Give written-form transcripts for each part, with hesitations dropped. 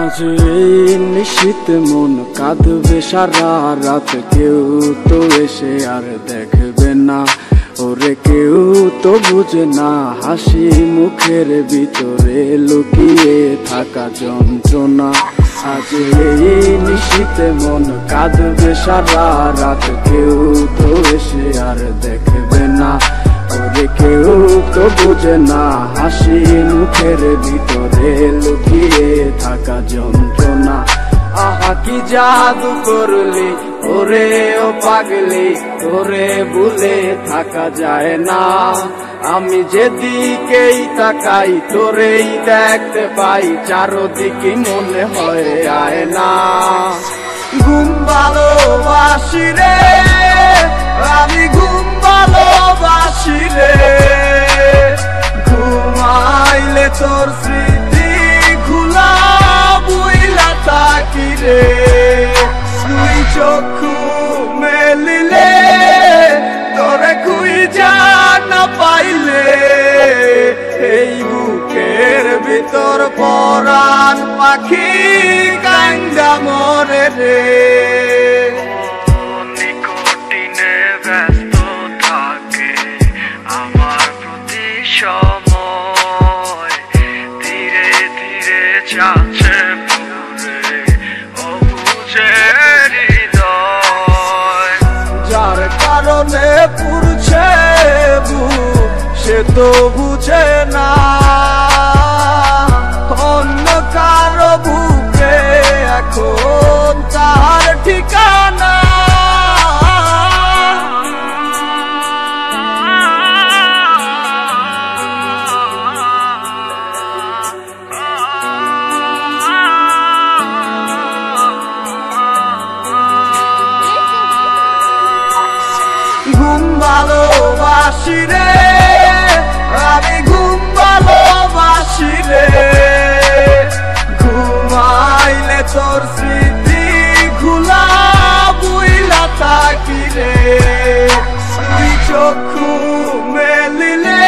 আজ এই নিশীত মন কাঁদবে সারা রাত, কেউ তো এসে আর দেখবে না, ওরে কেউ তো বুঝে না হাসি মুখের ভিতরে লুকিয়ে থাকা যন্ত্রণা। আজ এই নিশীত মন কাঁদবে সারা রাত, কেউ তো এসে আর দেখবে না, ওরে কেউ তো বুঝে না হাসি মুখের ভিতরে লুকিয়ে থাকা যন্ত্রণা। আহা কি জাদু করলি ওরে ও পাগলি, তোরে ভুলে থাকা যায় না। আমি যেদিকেই তাকাই তোরেই দেখতে পাই, চারদিকে মনে হয় আয় না। ঘুম ভালোবাসি রে আমি, ঘুম ভালোবাসি রে, ঘুমাইলে তোর স্মৃতি খুলা বুইলা থাকি রে। তুই চক্ষু মেলিলে তোরে খুঁজা না পাইলে, এই বুকের ভিতর পরাণ পাখি কান্দা মরে রে। নিকটিনে ব্যস্ত থাকে আমার প্রতি সময়, ধীরে ধীরে যাচ্ছে পুরে অবুঝে হৃদয়। যার কারণে পুরছে বুক সে তো বুঝে না, অন্য কারো বুকে এখন তার ঠিকানা। ঘুম ভালোবাসি রে আমি, ঘুম ভালোবাসি রে, ঘুমাইলে তোর স্মৃতি খুলা বুইলা থাকি রে। তুই চক্ষু মেলিলে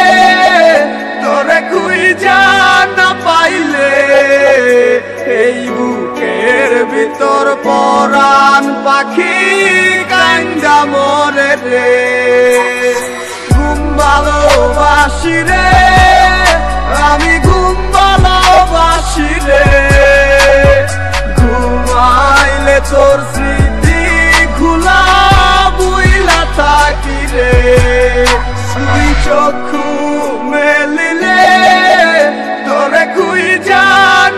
তোরে খুঁজা না পাইলে, এই বুকের ভিতর পরাণ পাখি কান্দা মরে রে। ঘুম ভালোবাসি রে আমি, ঘুম ভালোবাসি রে, ঘুমাইলে তোর স্মৃতি খুলা বুইলা থাকি রে। তুই চক্ষু মেলিলে তোরে খুঁজা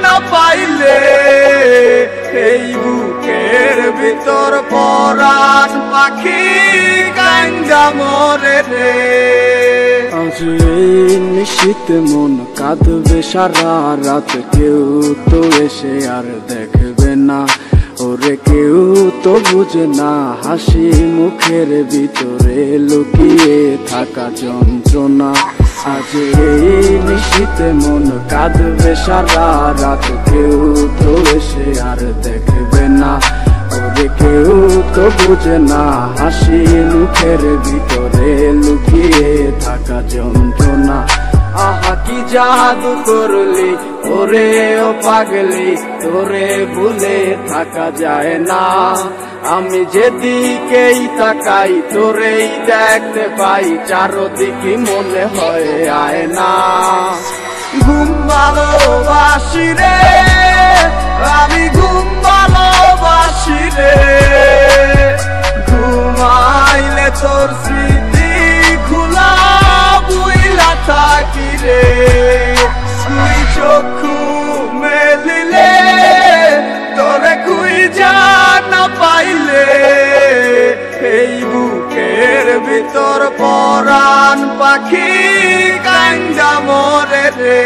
না পাইলে, এই বুকের ভিতর পরাণ পাখি কান্দা মরে রে। আজ এই নিশীত মন কাঁদবে সারা রাত, কেউ তো এসে আর দেখবে না, ওরে কেউ তো বুঝে না হাসি মুখের ভিতরে লুকিয়ে থাকা যন্ত্রণা। আজ এই নিশীত মন কাঁদবে সারা রাত, কেউ তো এসে আর দেখবে না, ওরে কেউ তো বুঝে না হাসি মুখের ভিতরে লুকিয়ে থাকা যন্ত্রণা। আহা কি জাদু করলি ওরে ও পাগলি, তোরে ভুলে থাকা যায় না। আমি যেদিকেই তাকাই তোরেই দেখতে পাই, চারদিকে মনে হয় আয় না। ঘুম ভালোবাসি রে আমি, ঘুম ভালোবাসি রে, ঘুমাইলে তোর স্মৃতি খুলা বুইলা থাকি রে। তুই চক্ষু মেলিলে তোরে খুঁজা না পাইলে, এই বুকের ভিতর পরাণ পাখি কান্দা মরে রে।